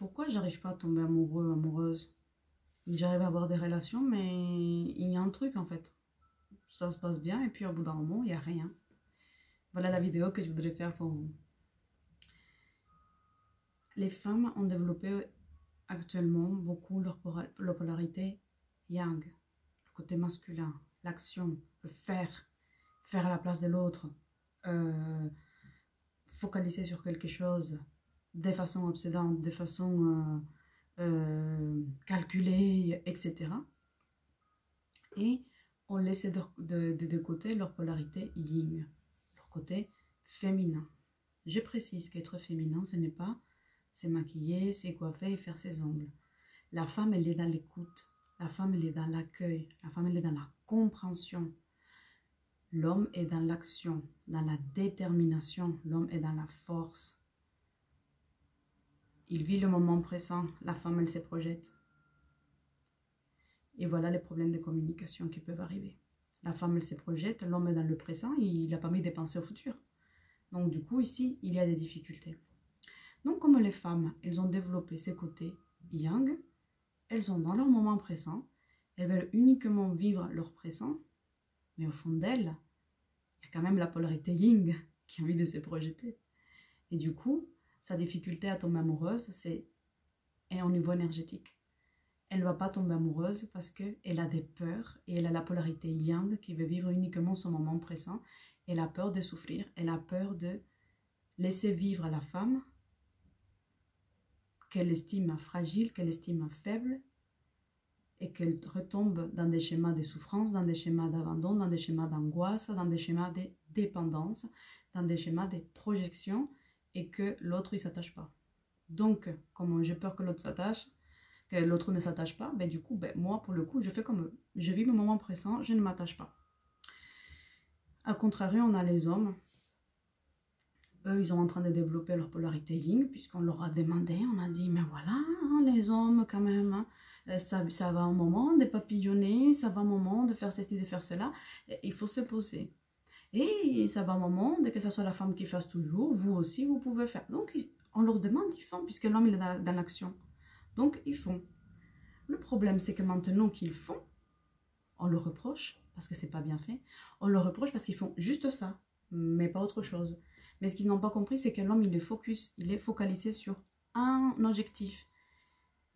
pourquoi j'arrive pas à tomber amoureux, amoureuse? J'arrive à avoir des relations, mais il y a un truc en fait. Ça se passe bien et puis au bout d'un moment, il n'y a rien. Voilà la vidéo que je voudrais faire pour vous. Les femmes ont développé actuellement beaucoup leur polarité yang, le côté masculin, l'action, le faire à la place de l'autre, focaliser sur quelque chose de façon obsédante, de façon calculée, etc. Et on laissait de côté leur polarité yin, leur côté féminin. Je précise qu'être féminin, ce n'est pas se maquiller, se coiffer et faire ses ongles. La femme, elle est dans l'écoute. La femme, elle est dans l'accueil. La femme, elle est dans la compréhension. L'homme est dans l'action, dans la détermination. L'homme est dans la force. Il vit le moment présent. La femme, elle se projette. Et voilà les problèmes de communication qui peuvent arriver. La femme, elle se projette. L'homme est dans le présent. Il n'a pas mis de penser au futur. Donc, du coup, ici, il y a des difficultés. Donc, comme les femmes, elles ont développé ces côtés yang, elles sont dans leur moment présent, elles veulent uniquement vivre leur présent, mais au fond d'elles, il y a quand même la polarité yin qui a envie de se projeter. Et du coup, sa difficulté à tomber amoureuse, c'est au niveau énergétique. Elle ne va pas tomber amoureuse parce qu'elle a des peurs et elle a la polarité yang qui veut vivre uniquement son moment présent. Elle a peur de souffrir, elle a peur de laisser vivre la femme qu'elle estime fragile, qu'elle estime faible, et qu'elle retombe dans des schémas de souffrance, dans des schémas d'abandon, dans des schémas d'angoisse, dans des schémas de dépendance, dans des schémas de projection, et que l'autre ne s'attache pas. Donc, comme j'ai peur que l'autre s'attache, que l'autre ne s'attache pas, ben, du coup, moi, pour le coup, je fais comme eux. Je vis mon moment présent, je ne m'attache pas. A contrario, on a les hommes. Eux, ils sont en train de développer leur polarité yin, puisqu'on leur a demandé, on a dit, mais voilà, hein, les hommes, quand même, hein, ça va un moment de papillonner, ça va un moment de faire ceci, de faire cela, et il faut se poser. Et ça va un moment de que ce soit la femme qui fasse toujours, vous aussi, vous pouvez faire. Donc, on leur demande, ils font, puisque l'homme, il est dans l'action. Donc, ils font. Le problème, c'est que maintenant qu'ils font, on le reproche, parce que c'est pas bien fait, on le reproche parce qu'ils font juste ça, mais pas autre chose. Mais ce qu'ils n'ont pas compris, c'est que l'homme, il est focus, il est focalisé sur un objectif.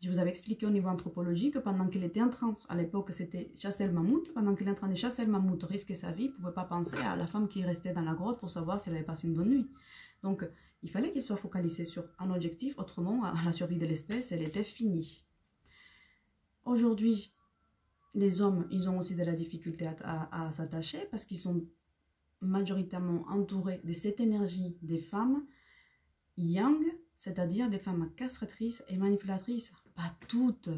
Je vous avais expliqué au niveau anthropologique que pendant qu'il était en train, à l'époque c'était chasser le mammouth, pendant qu'il est en train de chasser le mammouth, risquer sa vie, il ne pouvait pas penser à la femme qui restait dans la grotte pour savoir si elle avait passé une bonne nuit. Donc il fallait qu'il soit focalisé sur un objectif, autrement la survie de l'espèce, elle était finie. Aujourd'hui, les hommes, ils ont aussi de la difficulté à s'attacher parce qu'ils sont majoritairement entourés de cette énergie des femmes yang, c'est-à-dire des femmes castratrices et manipulatrices. Pas toutes.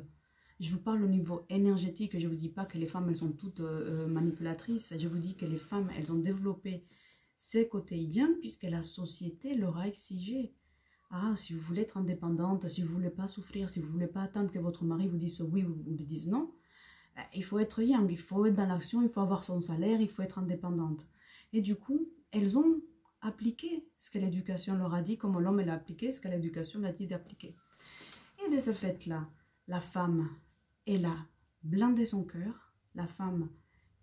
Je vous parle au niveau énergétique, je ne vous dis pas que les femmes, elles sont toutes manipulatrices. Je vous dis que les femmes, elles ont développé ces côtés yang puisque la société leur a exigé. Ah, si vous voulez être indépendante, si vous ne voulez pas souffrir, si vous ne voulez pas attendre que votre mari vous dise oui ou vous lui dise non, il faut être yang, il faut être dans l'action, il faut avoir son salaire, il faut être indépendante. Et du coup, elles ont appliqué ce que l'éducation leur a dit, comme l'homme l'a appliqué, ce que l'éducation l'a dit d'appliquer. Et de ce fait-là, la femme, elle a blindé son cœur, la femme,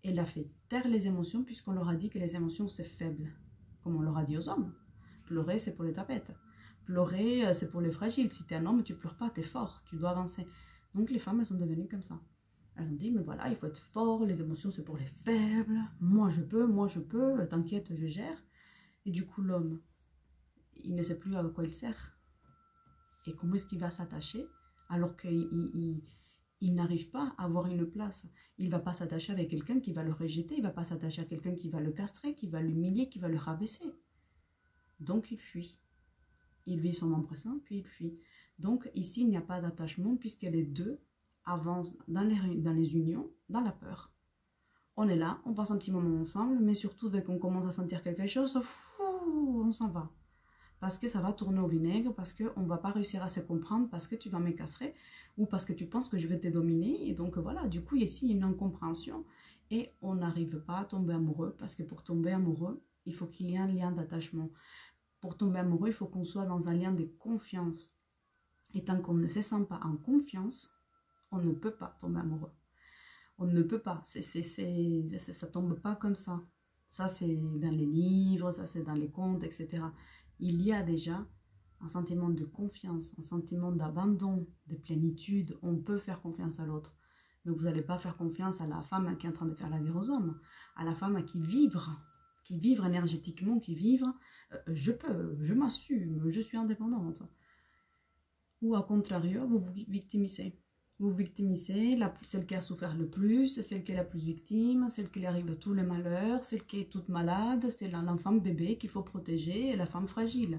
elle a fait taire les émotions, puisqu'on leur a dit que les émotions, c'est faible, comme on leur a dit aux hommes. Pleurer, c'est pour les tapettes. Pleurer, c'est pour les fragiles. Si tu es un homme, tu ne pleures pas, tu es fort, tu dois avancer. Donc les femmes, elles sont devenues comme ça. Elles ont dit, mais voilà, il faut être fort, les émotions, c'est pour les faibles. Moi, je peux, t'inquiète, je gère. Et du coup, l'homme, il ne sait plus à quoi il sert. Et comment est-ce qu'il va s'attacher alors qu'il n'arrive pas à avoir une place? Il ne va pas s'attacher avec quelqu'un qui va le rejeter, il ne va pas s'attacher à quelqu'un qui va le castrer, qui va l'humilier, qui va le rabaisser. Donc, il fuit. Il vit son moment présent, puis il fuit. Donc, ici, il n'y a pas d'attachement puisque les deux avancent dans les unions, dans la peur. On est là, on passe un petit moment ensemble, mais surtout, dès qu'on commence à sentir quelque chose, on s'en va. Parce que ça va tourner au vinaigre, parce qu'on ne va pas réussir à se comprendre, parce que tu vas me castrer, ou parce que tu penses que je vais te dominer. Et donc voilà, du coup, ici, il y a une incompréhension. Et on n'arrive pas à tomber amoureux, parce que pour tomber amoureux, il faut qu'il y ait un lien d'attachement. Pour tomber amoureux, il faut qu'on soit dans un lien de confiance. Et tant qu'on ne se sent pas en confiance, on ne peut pas tomber amoureux. On ne peut pas, ça tombe pas comme ça. Ça, c'est dans les livres, ça, c'est dans les contes, etc. Il y a déjà un sentiment de confiance, un sentiment d'abandon, de plénitude. On peut faire confiance à l'autre. Mais vous n'allez pas faire confiance à la femme qui est en train de faire la guerre aux hommes, à la femme qui vibre énergétiquement, qui vibre, je peux, je m'assume, je suis indépendante. Ou à contrario, vous vous victimisez. Vous victimisez celle qui a souffert le plus, celle qui est la plus victime, celle qui lui arrive tous les malheurs, celle qui est toute malade, c'est l'enfant bébé qu'il faut protéger et la femme fragile.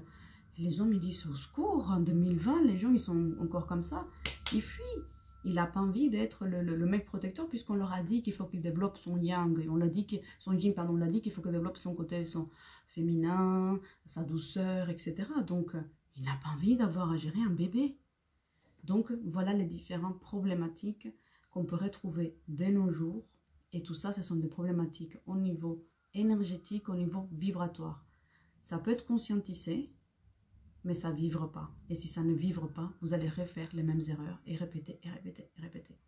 Et les hommes, ils disent au secours, en 2020, les gens, ils sont encore comme ça, ils fuient. Il n'a pas envie d'être le mec protecteur puisqu'on leur a dit qu'il faut qu'il développe son yang, on l'a dit son yin, pardon, on l'a dit qu'il faut qu'il développe son côté son féminin, sa douceur, etc. Donc, il n'a pas envie d'avoir à gérer un bébé. Donc, voilà les différentes problématiques qu'on peut retrouver dès nos jours. Et tout ça, ce sont des problématiques au niveau énergétique, au niveau vibratoire. Ça peut être conscientisé, mais ça ne vivre pas. Et si ça ne vivre pas, vous allez refaire les mêmes erreurs et répéter, et répéter, et répéter.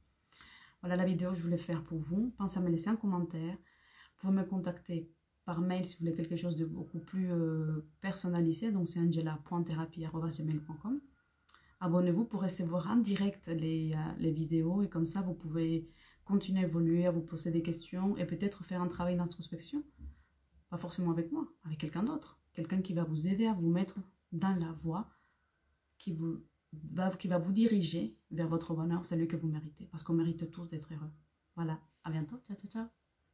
Voilà la vidéo que je voulais faire pour vous. Pensez à me laisser un commentaire. Vous pouvez me contacter par mail si vous voulez quelque chose de beaucoup plus personnalisé. Donc, c'est angela.therapie@gmail.com. Abonnez-vous pour recevoir en direct les vidéos et comme ça, vous pouvez continuer à évoluer, à vous poser des questions et peut-être faire un travail d'introspection. Pas forcément avec moi, avec quelqu'un d'autre. Quelqu'un qui va vous aider à vous mettre dans la voie qui va vous diriger vers votre bonheur, celui que vous méritez. Parce qu'on mérite tous d'être heureux. Voilà, à bientôt. Ciao, ciao, ciao.